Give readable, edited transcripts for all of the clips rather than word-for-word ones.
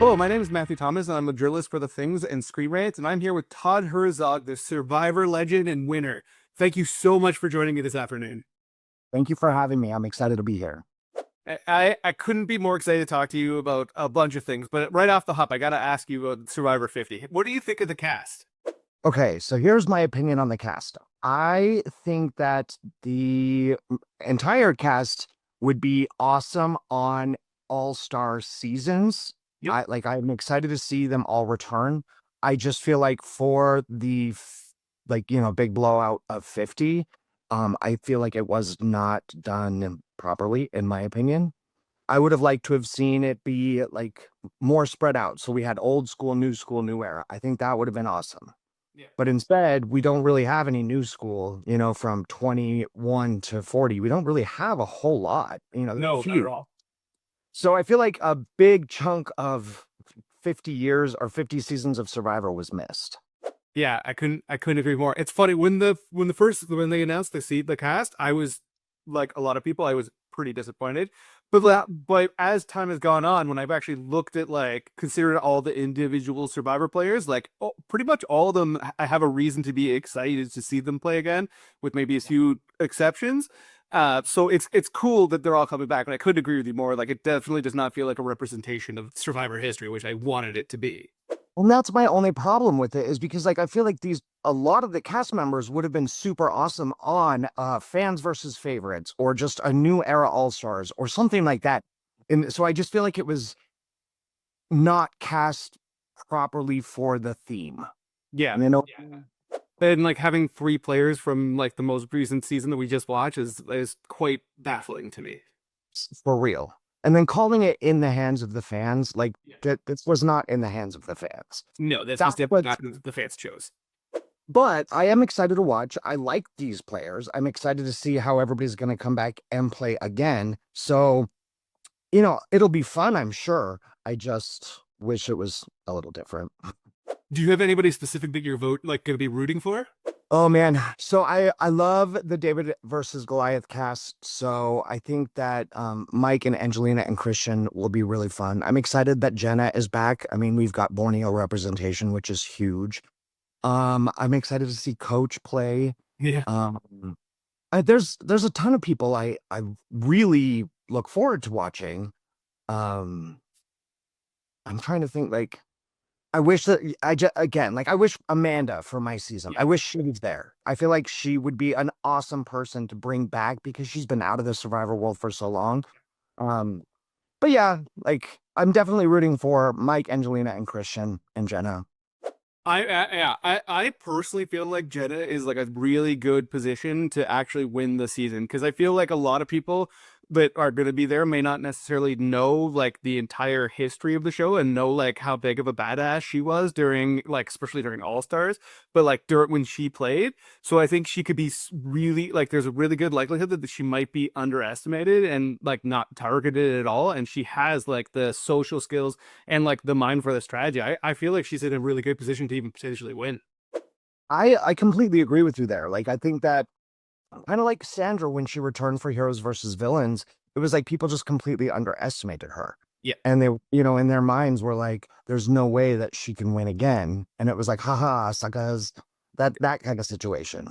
Hello, my name is Matthew Thomas, and I'm a journalist for The Things and Screen Rants, and I'm here with Todd Herzog, the Survivor legend and winner. Thank you so much for joining me this afternoon. Thank you for having me. I'm excited to be here. I couldn't be more excited to talk to you about a bunch of things, but right off the hop, I got to ask you about Survivor 50. What do you think of the cast? Okay, so here's my opinion on the cast. I think that the entire cast would be awesome on all-star seasons. Yep. I'm excited to see them all return. I just feel like for the big blowout of 50, I feel like it was not done properly, in my opinion. I would have liked to have seen it be like more spread out. So we had old school, new era. I think that would have been awesome. Yeah. But instead, we don't really have any new school, from 21 to 40. We don't really have a whole lot, No, not at few. all. So I feel like a big chunk of 50 years or 50 seasons of Survivor was missed. Yeah, I couldn't agree more. It's funny when they announced the cast, I was like a lot of people, I was pretty disappointed. But as time has gone on, when I've actually looked at considered all the individual Survivor players, pretty much all of them, I have a reason to be excited to see them play again, with maybe a few exceptions. So it's cool that they're all coming back, and I couldn't agree with you more. Like, it definitely does not feel like a representation of Survivor history, which I wanted it to be. Well, that's my only problem with it is because I feel like a lot of the cast members would have been super awesome on fans versus favorites or just a new era all-stars or something like that. And so I just feel like it was not cast properly for the theme. Yeah. You know, Yeah. And having three players from the most recent season that we just watched is quite baffling to me. for real. And then calling it in the hands of the fans, Yeah. that this was not in the hands of the fans. No, this was That's definitely what not the fans chose. But I am excited to watch. I like these players. I'm excited to see how everybody's going to come back and play again. So, it'll be fun, I'm sure. I just wish it was a little different. Do you have anybody specific that you're going to be rooting for? Oh man. So I love the David versus Goliath cast. So I think that Mike and Angelina and Christian will be really fun. I'm excited that Jenna is back. I mean, we've got Borneo representation, which is huge. I'm excited to see Coach play. Yeah. There's a ton of people I really look forward to watching. Um, I'm trying to think I wish that I wish Amanda for my season. I Yeah. wish she was there. I feel like she would be an awesome person to bring back because she's been out of the Survivor world for so long. Um, but yeah, I'm definitely rooting for Mike, Angelina, and Christian and Jenna. I personally feel like Jenna is a really good position to actually win the season, because I feel like a lot of people that are going to be there may not necessarily know the entire history of the show and know how big of a badass she was during especially during All Stars, but during when she played. So I think she could be really there's a really good likelihood that she might be underestimated and not targeted at all, and she has the social skills and the mind for the strategy. I feel like she's in a really good position to even potentially win. I completely agree with you there. I think that kind of like Sandra when she returned for Heroes versus Villains, it was like people just completely underestimated her. Yeah. And they, in their minds were like, there's no way that she can win again. And it was like, haha, suckers, that kind of situation.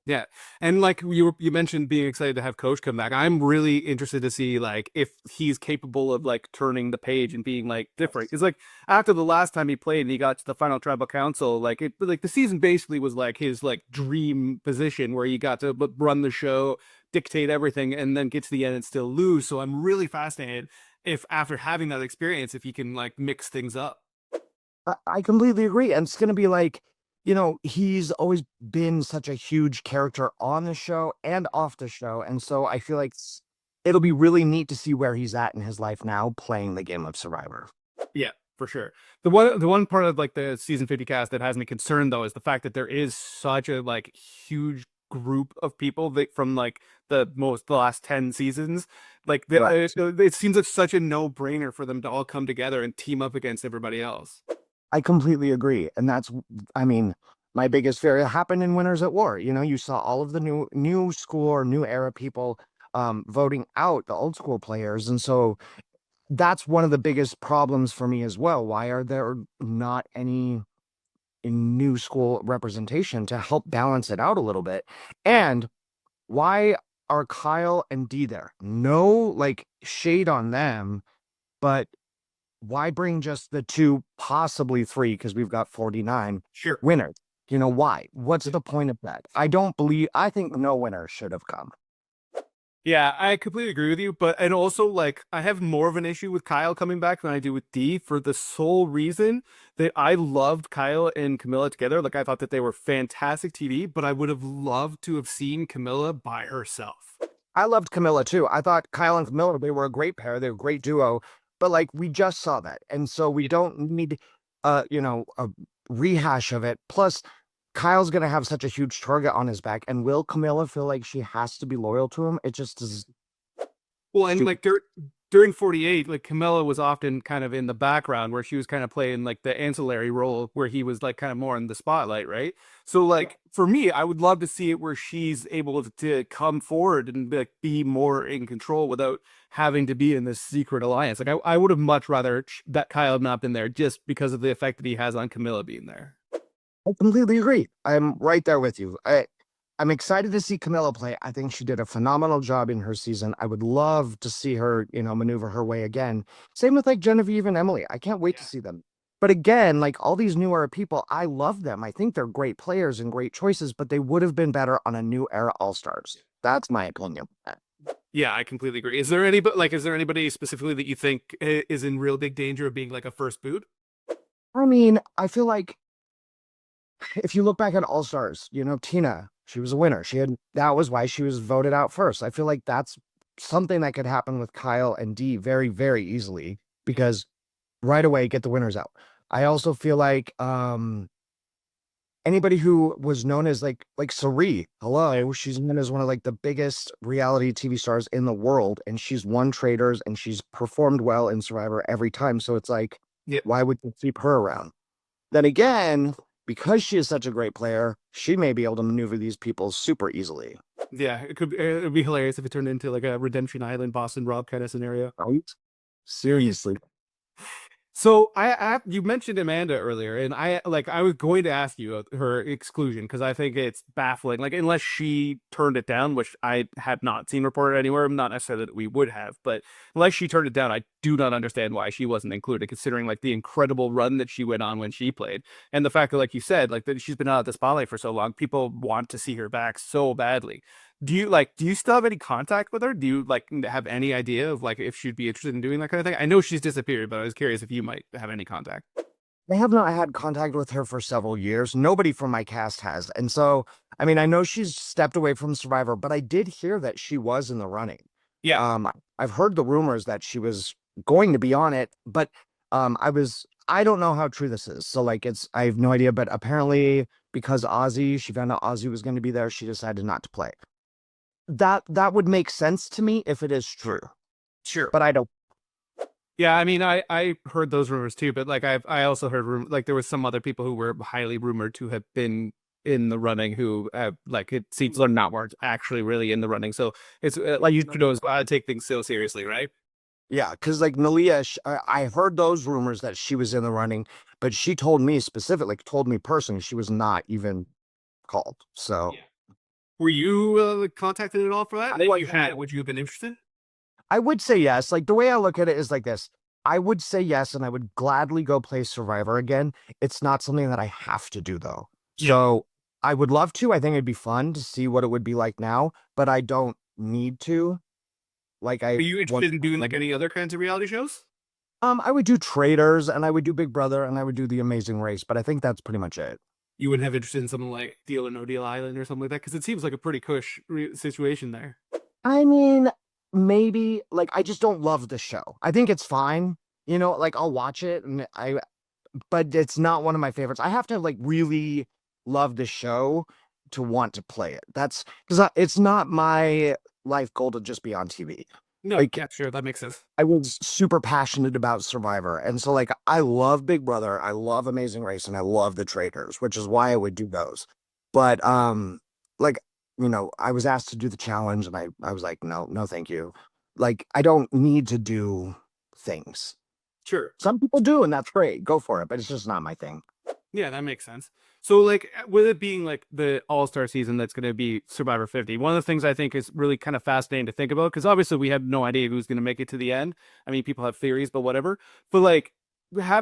Yeah. And you mentioned being excited to have Coach come back. I'm really interested to see if he's capable of turning the page and being different. It's after the last time he played and he got to the final tribal council, the season basically was his dream position where he got to run the show, dictate everything, and then get to the end and still lose. So I'm really fascinated if after having that experience, if he can mix things up. I completely agree. And it's going to be he's always been such a huge character on the show and off the show. And so I feel like it'll be really neat to see where he's at in his life now playing the game of Survivor. Yeah, for sure. The one part of the season 50 cast that has me concerned though is the fact that there is such a huge group of people that from the last 10 seasons, it seems like such a no-brainer for them to all come together and team up against everybody else. I completely agree. And I mean, my biggest fear. It happened in Winners at War. You saw all of the new school or new era people voting out the old school players. And so that's one of the biggest problems for me as well. Why are there not any in new school representation to help balance it out a little bit? And why are Kyle and Dee there? No, like shade on them, but why bring just the two, possibly three, because we've got 49 Sure. winners? Why? What's the point of that? I think no winner should have come. Yeah, I completely agree with you, but and also like I have more of an issue with Kyle coming back than I do with Dee for the sole reason that I loved Kyle and Camilla together. Like I thought that they were fantastic TV, but I would have loved to have seen Camilla by herself. I loved Camilla too. I thought Kyle and Camilla, they were a great pair. They're a great duo, but like we just saw that. And so we don't need a rehash of it. Plus, Kyle's gonna have such a huge target on his back. And will Camilla feel like she has to be loyal to him? It just is Well, and stupid. like during 48, like Camilla was often kind of in the background where she was kind of playing like the ancillary role where he was like kind of more in the spotlight, right? So like for me, I would love to see it where she's able to come forward and like be more in control without having to be in this secret alliance. Like I would have much rather that Kyle had not been there just because of the effect that he has on Camilla being there. I completely agree. I'm right there with you. I'm excited to see Camilla play. I think she did a phenomenal job in her season. I would love to see her, maneuver her way again. Same with like Genevieve and Emily. I can't wait to Yeah. see them. But again, like all these newer people, I love them. I think they're great players and great choices, but they would have been better on a new era All Stars. That's my opinion. Yeah, I completely agree. Is there anybody specifically that you think is in real big danger of being like a first boot? I mean, I feel like if you look back at All Stars, Tina, she was a winner. That was why she was voted out first. I feel like that's something that could happen with Kyle and Dee very, very easily because right away get the winners out. I also feel like anybody who was known as like Sari, hello, she's known as one of like the biggest reality TV stars in the world, and she's won traders and she's performed well in Survivor every time. So it's like, Yeah. why would you keep her around? Then again, because she is such a great player, she may be able to maneuver these people super easily. Yeah, it'd be hilarious if it turned into like a Redemption Island Boston Rob kind of scenario. Right? Seriously. So you mentioned Amanda earlier, and I was going to ask you her exclusion because I think it's baffling. Like unless she turned it down, which I had not seen reported anywhere, not necessarily that we would have, but unless she turned it down, I do not understand why she wasn't included, considering like the incredible run that she went on when she played, and the fact that, like you said, like that she's been out of the spotlight for so long, people want to see her back so badly. Do you still have any contact with her? Do you like have any idea of like if she'd be interested in doing that kind of thing? I know she's disappeared, but I was curious if you might have any contact. I have not had contact with her for several years. Nobody from my cast has. And so, I mean, I know she's stepped away from Survivor, but I did hear that she was in the running. Yeah. I've heard the rumors that she was going to be on it, but I don't know how true this is. So like I have no idea, but apparently because she found out Ozzy was going to be there, she decided not to play. That would make sense to me if it is true, Sure. but I don't. Yeah, I mean, I heard those rumors too, but like I also heard like there was some other people who were highly rumored to have been in the running who like it seems they're not weren't actually really in the running. So it's like you know, take things so seriously, right? Yeah, because like Nalia, I heard those rumors that she was in the running, but she told me specifically, told me personally, she was not even called. So Yeah. Were you contacted at all for that? I And if was, you had, would you have been interested? I would say yes. Like the way I look at it is like this. I would say yes, and I would gladly go play Survivor again. It's not something that I have to do though. Yeah. So I would love to. I think it'd be fun to see what it would be like now, but I don't need to. Like I Are you want. interested in doing like any other kinds of reality shows? I would do Traders and I would do Big Brother and I would do The Amazing Race, but I think that's pretty much it. You wouldn't have interest in something like Deal or No Deal Island or something like that because it seems like a pretty cush situation there. I mean, maybe like I just don't love the show. I think it's fine. Like I'll watch it but it's not one of my favorites. I have to like really love the show to want to play it. That's because it's not my life goal to just be on TV. No, Like yeah, sure, that makes sense. I was super passionate about Survivor. And so like I love Big Brother, I love Amazing Race, and I love the Traders, which is why I would do those. But like, I was asked to do the challenge and I was like, no, no, thank you. Like I don't need to do things. Sure. Some people do, and that's great. Go for it, but it's just not my thing. Yeah, that makes sense. So, like, with it being like the All-Star season that's going to be Survivor 50, one of the things I think is really kind of fascinating to think about, because obviously we have no idea who's going to make it to the end. I mean, people have theories, but whatever. But like,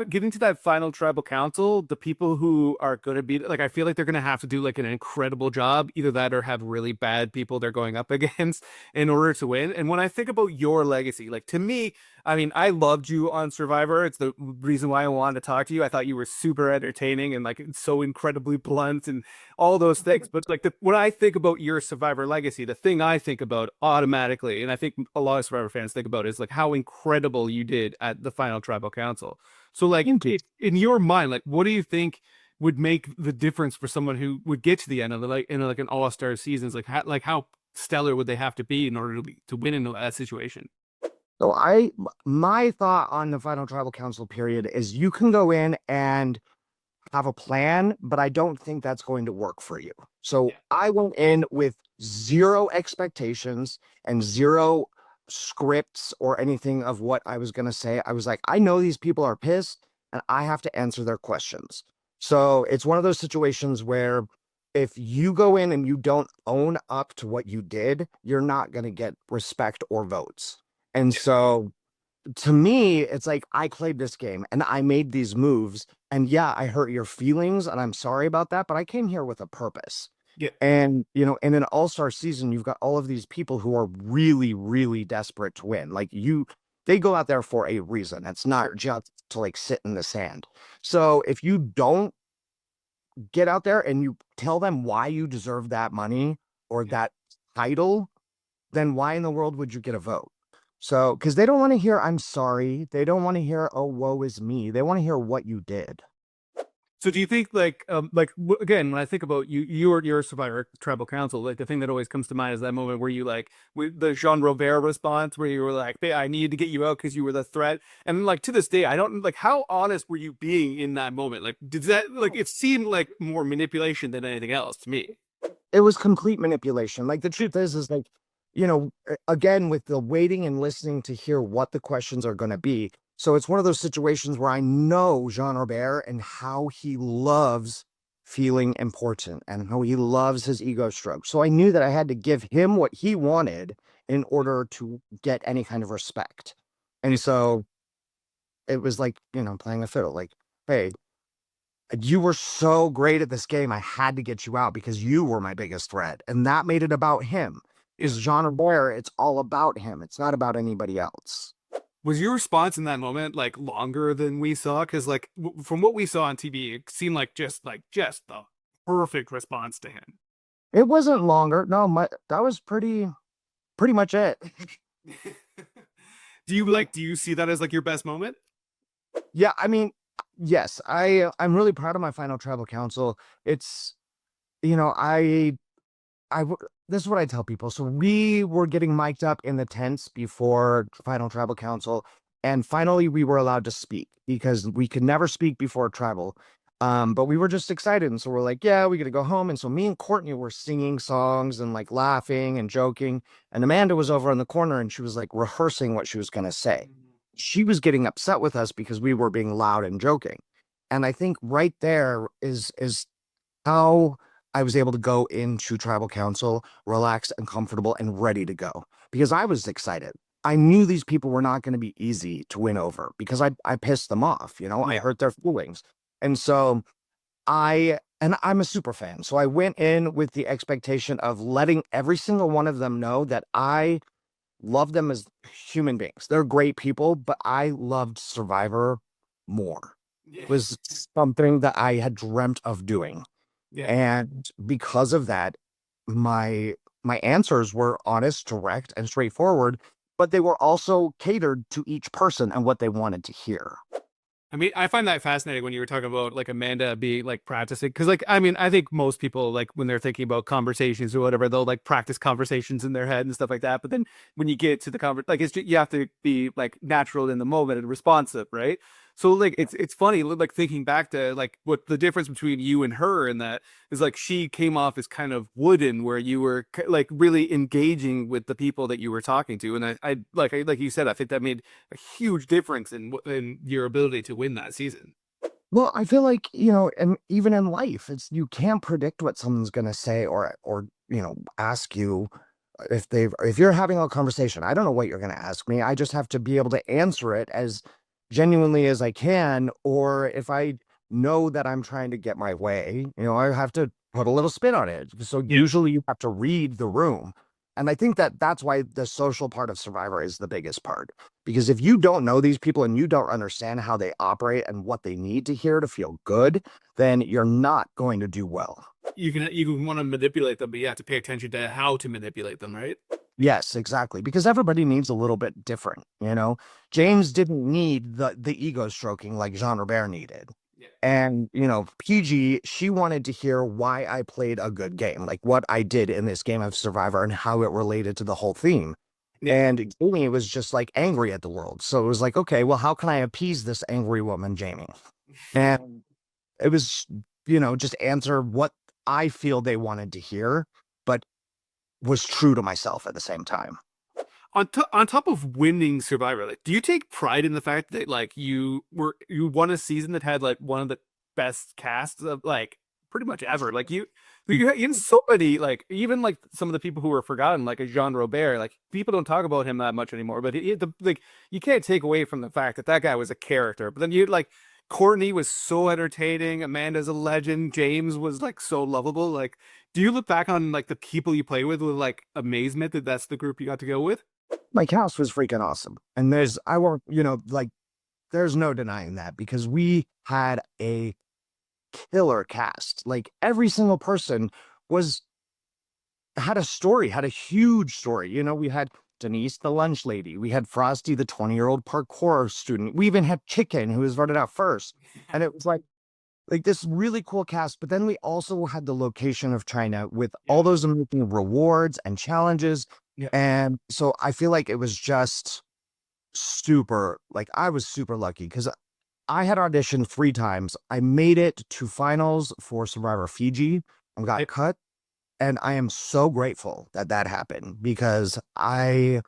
getting to that final tribal council, the people who are going to be like, I feel like they're going to have to do like an incredible job, either that or have really bad people they're going up against in order to win. And when I think about your legacy, like to me, I mean, I loved you on Survivor. It's the reason why I wanted to talk to you. I thought you were super entertaining and like so incredibly blunt and all those things. But like when I think about your Survivor legacy, the thing I think about automatically, and I think a lot of Survivor fans think about, is like how incredible you did at the final tribal council. So like in your mind, like what do you think would make the difference for someone who would get to the end of the, like in like an all-star seasons? Like how stellar would they have to be in order to win in that situation? So my thought on the final tribal council period is you can go in and have a plan, but I don't think that's going to work for you. So Yeah. I went in with zero expectations and zero scripts or anything of what I was going to say. I was like, I know these people are pissed and I have to answer their questions. So it's one of those situations where if you go in and you don't own up to what you did, you're not going to get respect or votes. And so to me, it's like I played this game and I made these moves. And yeah, I hurt your feelings and I'm sorry about that, but I came here with a purpose. Yeah. And, in an all-star season, you've got all of these people who are really, really desperate to win. Like they go out there for a reason. It's not just to like sit in the sand. So if you don't get out there and you tell them why you deserve that money or that title, then why in the world would you get a vote? So, because they don't want to hear, I'm sorry. They don't want to hear, oh, woe is me. They want to hear what you did. So do you think again, when I think about your Survivor Tribal Council, like the thing that always comes to mind is that moment where you like with the Jean Robert response where you were like, hey, I needed to get you out because you were the threat. And like to this day, I don't like how honest were you being in that moment? Like did that like it seemed like more manipulation than anything else to me. It was complete manipulation. Like the truth is like, again, with the waiting and listening to hear what the questions are going to be. So it's one of those situations where I know Jean Robert and how he loves feeling important and how he loves his ego stroke. So I knew that I had to give him what he wanted in order to get any kind of respect. And so it was like, playing a fiddle, like, hey, you were so great at this game. I had to get you out because you were my biggest threat. And that made it about him. Yeah. Is Jean Robert, it's all about him. It's not about anybody else. Was your response in that moment like longer than we saw? Because like from what we saw on TV, it seemed like just the perfect response to him. It wasn't longer. No, that was pretty much it. Do you see that as like your best moment? Yeah, I mean, yes, I'm really proud of my final tribal council. It's, you know, I this is what I tell people. So we were getting mic'd up in the tents before Final Tribal Council, and finally we were allowed to speak because we could never speak before tribal. But we were just excited, and so we're like, yeah, we got to go home. And so me and Courtney were singing songs and like laughing and joking. And Amanda was over in the corner, and she was like rehearsing what she was gonna say. She was getting upset with us because we were being loud and joking. And I think right there is how I was able to go into tribal council relaxed and comfortable and ready to go because I was excited. I knew these people were not going to be easy to win over because I pissed them off, I hurt their feelings. And so I'm a super fan. So I went in with the expectation of letting every single one of them know that I love them as human beings. They're great people, but I loved Survivor more. Yeah. It was something that I had dreamt of doing. Yeah. And because of that, my answers were honest, direct, and straightforward, but they were also catered to each person and what they wanted to hear. I mean, I find that fascinating when you were talking about like Amanda being like practicing because like I mean I think most people like when they're thinking about conversations or whatever they'll like practice conversations in their head and stuff like that. But then when you get to the like it's just, you have to be like natural in the moment and responsive, right? So like it's funny like thinking back to like what the difference between you and her and that is like she came off as kind of wooden where you were like really engaging with the people that you were talking to, and like you said, I think that made a huge difference in your ability to win that season. Well, I feel like, and even in life, it's you can't predict what someone's gonna say or ask you if you're having a conversation. I don't know what you're gonna ask me. I just have to be able to answer it as genuinely as I can, or if I know that I'm trying to get my way, I have to put a little spin on it. So Yeah. usually you have to read the room. And I think that that's why the social part of Survivor is the biggest part. Because if you don't know these people and you don't understand how they operate and what they need to hear to feel good, then you're not going to do well. You can want to manipulate them, but you have to pay attention to how to manipulate them, right? Yes, exactly. Because everybody needs a little bit different. James didn't need the ego stroking like Jean Robert needed. Yeah. And, PG, she wanted to hear why I played a good game, like what I did in this game of Survivor and how it related to the whole theme. Yeah. And Jamie was just like angry at the world. So it was like, okay, well, how can I appease this angry woman, Jamie? And it was, just answer what I feel they wanted to hear, but was true to myself at the same time. On top of winning Survivor, like, do you take pride in the fact that like you won a season that had like one of the best casts of like pretty much ever? Like you in so many like even like some of the people who were forgotten, like a Jean Robert, like people don't talk about him that much anymore. But like you can't take away from the fact that that guy was a character. But then you like Courtney was so entertaining. Amanda's a legend. James was like so lovable. Like, do you look back on like the people you play with like amazement that that's the group you got to go with? My cast was freaking awesome. And I won't, like, there's no denying that because we had a killer cast. Like every single person was had a story, had a huge story. We had Denise, the lunch lady. We had Frosty, the 20-year-old parkour student. We even had Chicken, who was voted out first. And it was like this really cool cast. But then we also had the location of China with all Yeah. those amazing rewards and challenges. Yeah. And so I feel like it was just super, like I was super lucky because I had auditioned 3 times. I made it to finals for Survivor Fiji and got cut. And I am so grateful that that happened because I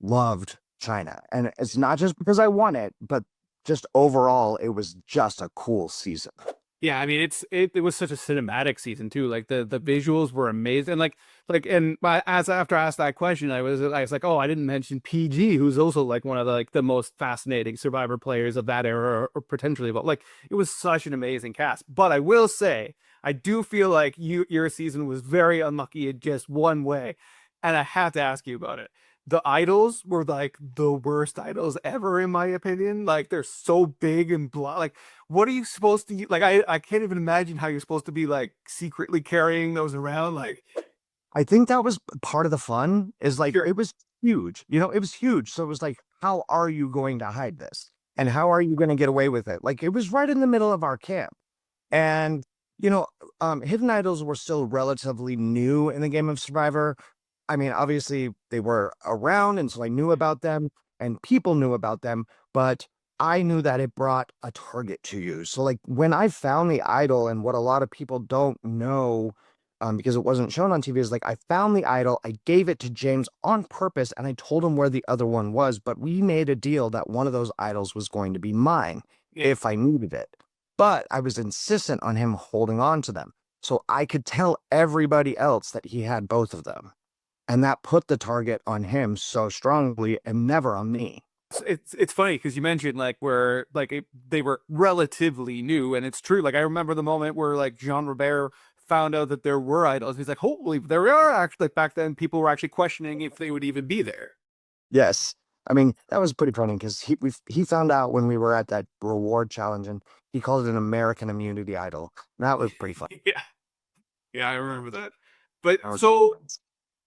loved China. And it's not just because I won it, but just overall, it was just a cool season. Yeah, I mean it was such a cinematic season too. Like the visuals were amazing. As after I asked that question, I was like, oh, I didn't mention PG, who's also like one of the most fascinating Survivor players of that era or potentially of like it was such an amazing cast. But I will say, I do feel like your season was very unlucky in just one way, and I have to ask you about it. The idols were like the worst idols ever, in my opinion. Like they're so big and blah. Like what are you supposed to like? I can't even imagine how you're supposed to be like secretly carrying those around. Like, I think that was part of the fun is like sure, it was huge. It was huge. So it was like, how are you going to hide this? And how are you going to get away with it? Like it was right in the middle of our camp. And hidden idols were still relatively new in the game of Survivor. I mean, obviously they were around, and so I knew about them, and people knew about them, but I knew that it brought a target to you. So, like, when I found the idol, and what a lot of people don't know, because it wasn't shown on TV, is like I found the idol, I gave it to James on purpose, and I told him where the other one was, but we made a deal that one of those idols was going to be mine yeah. if I needed it. But I was insistent on him holding on to them. So I could tell everybody else that he had both of them. And that put the target on him so strongly and never on me. It's funny because you mentioned like where like they were relatively new, and it's true. Like I remember the moment where like Jean Robert found out that there were idols. He's like, holy, there are actually like back then people were actually questioning if they would even be there. Yes. I mean, that was pretty funny because he found out when we were at that reward challenge and he called it an American immunity idol. That was pretty fun. Yeah, yeah, I remember that. But That was so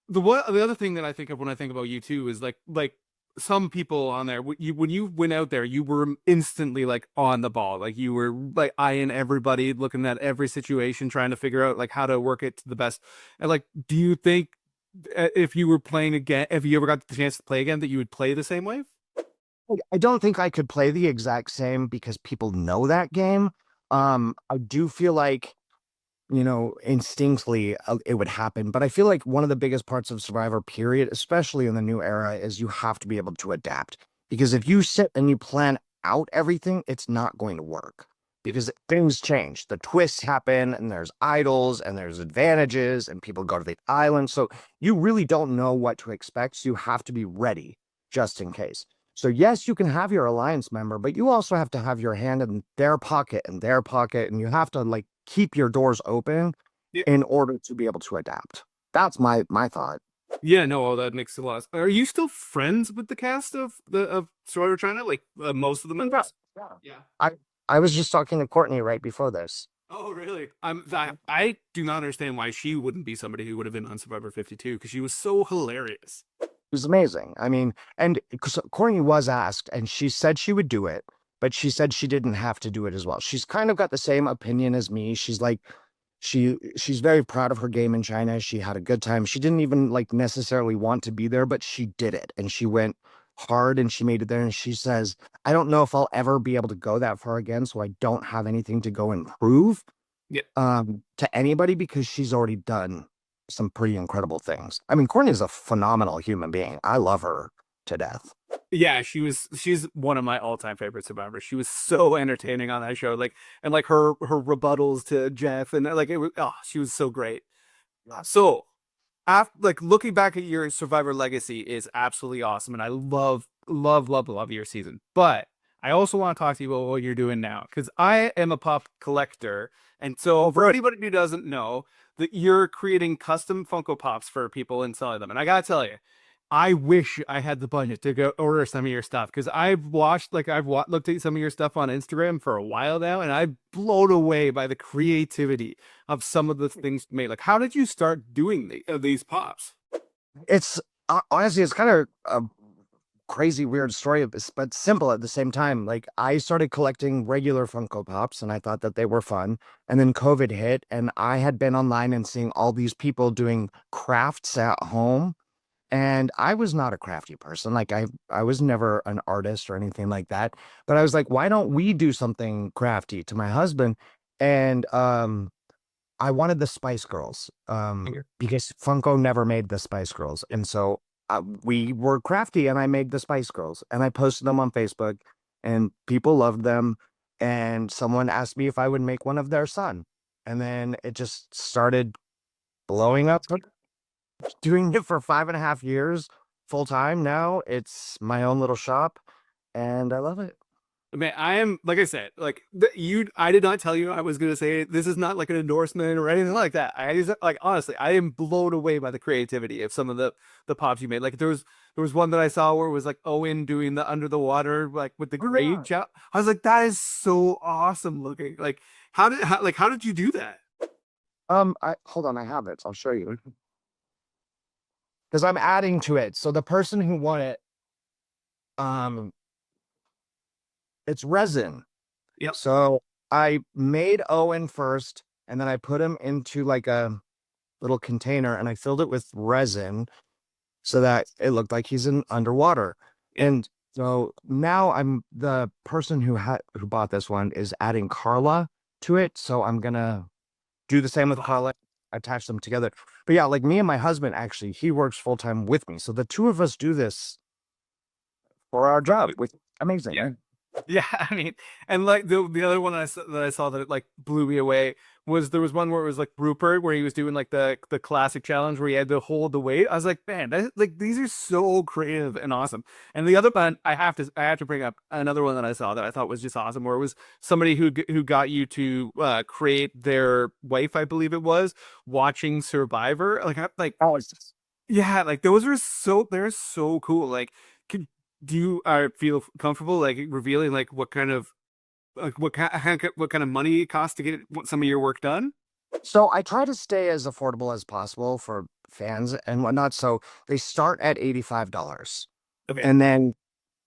the other thing that I think of when I think about you too is like some people on there when you went out there you were instantly like on the ball, like you were like eyeing everybody, looking at every situation, trying to figure out like how to work it to the best. And like, do you think if you were playing again, if you ever got the chance to play again, that you would play the same way? I don't think I could play the exact same because people know that game. I do feel like, instinctively it would happen. But I feel like one of the biggest parts of Survivor, period, especially in the new era, is you have to be able to adapt. Because if you sit and you plan out everything, it's not going to work. Because things change. The twists happen, and there's idols, and there's advantages, and people go to the island. So you really don't know what to expect. So you have to be ready just in case. So yes, you can have your alliance member, but you also have to have your hand in their pocket, and you have to like keep your doors open Yeah, in order to be able to adapt. That's my thought. yeah, no, that makes a lot. Are you still friends with the cast of Survivor China? Like most of the Yeah. members? Yeah. Yeah. I I was just talking to Courtney right before this. Oh, really? I do not understand why she wouldn't be somebody who would have been on Survivor 52 because she was so hilarious. It was amazing. I mean, and 'cause Courtney was asked, and she said she would do it, but she said she didn't have to do it as well. She's kind of got the same opinion as me. She's like, she's very proud of her game in China. She had a good time. She didn't even like necessarily want to be there, but she did it, and she went hard and she made it there. And she says, I don't know if I'll ever be able to go that far again, so I don't have anything to go and prove Yeah. to anybody because she's already done some pretty incredible things. I mean, Courtney is a phenomenal human being. I love her to death. Yeah, she's one of my all-time favorite survivors. She was so entertaining on that show. Like and like her rebuttals to Jeff and like it was she was so great. So after like looking back at your Survivor legacy is absolutely awesome, and I love your season. But I also want to talk to you about what you're doing now because I am a pop collector, and so for anybody who doesn't know, that you're creating custom Funko Pops for people and selling them. And I gotta tell you, I wish I had the budget to go order some of your stuff because looked at some of your stuff on Instagram for a while now, and I'm blown away by the creativity of some of the things made. Like, how did you start doing these pops? It's honestly, it's kind of a crazy, weird story, but simple at the same time. Like, I started collecting regular Funko Pops and I thought that they were fun. And then COVID hit, and I had been online and seeing all these people doing crafts at home. And I was not a crafty person. Like I was never an artist or anything like that. But I was like, why don't we do something crafty to my husband? And I wanted the Spice Girls because Funko never made the Spice Girls. And so we were crafty and I made the Spice Girls and I posted them on Facebook and people loved them. And someone asked me if I would make one of their son. And then it just started blowing up. Doing it for 5.5 years full time now. It's my own little shop and I love it. Man, I am like I said, like you. I did not tell you I was gonna say this is not like an endorsement or anything like that. I just like honestly, I am blown away by the creativity of some of the pops you made. Like there was one that I saw where it was like Owen doing the under the water like with the Oh, grade yeah. job. I was like, that is so awesome looking. Like how did you do that? I hold on, I have it. I'll show you. Because I'm adding to it. So the person who won it, um, it's resin. Yep. So I made Owen first, and then I put him into like a little container and I filled it with resin so that it looked like he's in underwater. Yeah. And so now I'm the person who bought this one is adding Carla to it. So I'm gonna do the same with Carla, attach them together. But yeah, like me and my husband actually, he works full time with me. So the two of us do this for our job, which is amazing. Yeah. Yeah, I mean, and like the other one that I saw that like blew me away was there was one where it was like Rupert where he was doing like the classic challenge where he had to hold the weight. I was like, man, like these are so creative and awesome. And the other one I have to bring up another one that I saw that I thought was just awesome where it was somebody who got you to create their wife, I believe it was, watching Survivor. Oh, it's just Yeah, like they're so cool. Like, can do you feel comfortable like revealing like what kind of like what kind of money it costs to get some of your work done? so I try to stay as affordable as possible for fans and whatnot. So they start at $85 Okay. and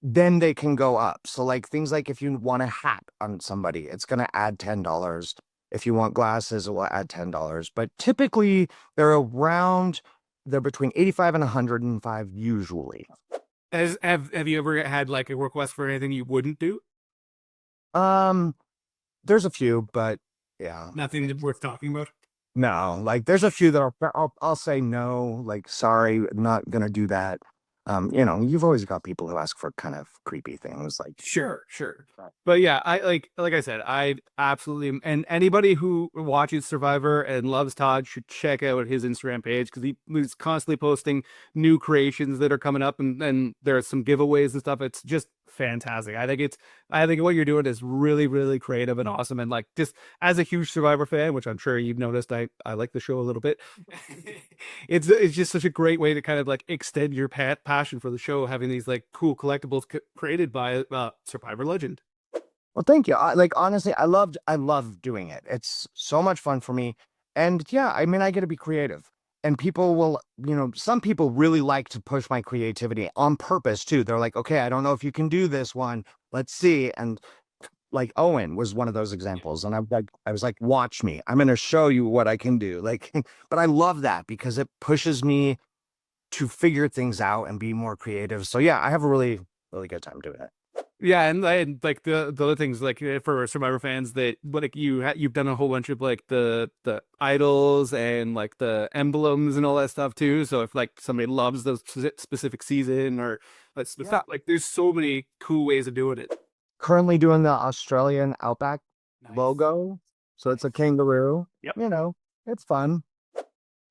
then they can go up. So like things like if you want a hat on somebody, it's gonna add $10. If you want glasses, it will add $10. But typically they're between 85 and 105 usually. Have you ever had like a request for anything you wouldn't do? Um, there's a few, but yeah. Nothing worth talking about. No, like there's a few that I'll say no, like sorry, not gonna do that. You've always got people who ask for kind of creepy things like Sure, sure. But yeah, I like I said, I absolutely and anybody who watches Survivor and loves Todd should check out his Instagram page because he's constantly posting new creations that are coming up and there's some giveaways and stuff. It's just fantastic. I think what you're doing is really, really creative and awesome. And like just as a huge Survivor fan, which I'm sure you've noticed, I like the show a little bit. It's just such a great way to kind of like extend your passion for the show, having these like cool collectibles created by Survivor Legend. well, thank you. Like honestly, I love doing it. It's so much fun for me. And yeah, I mean, I get to be creative. And people will, some people really like to push my creativity on purpose too. They're like, okay, I don't know if you can do this one. Let's see. And like Owen was one of those examples. And I was like, watch me. I'm going to show you what I can do. Like, but I love that because it pushes me to figure things out and be more creative. So yeah, I have a really, really good time doing it. Yeah, and like the other things like for Survivor fans that like you've done a whole bunch of like the idols and like the emblems and all that stuff too. So if like somebody loves the specific season or Yeah. like there's so many cool ways of doing it. Currently doing the Australian Outback Nice. logo. So it's a kangaroo. Yep. It's fun.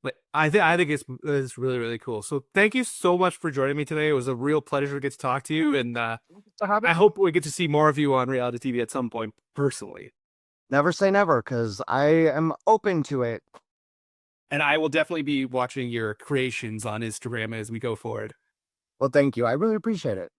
But I think it's really, really cool. So thank you so much for joining me today. It was a real pleasure to get to talk to you, and To have it. I hope we get to see more of you on reality TV at some point personally. Never say never, because I am open to it. And I will definitely be watching your creations on Instagram as we go forward. Well, thank you. I really appreciate it.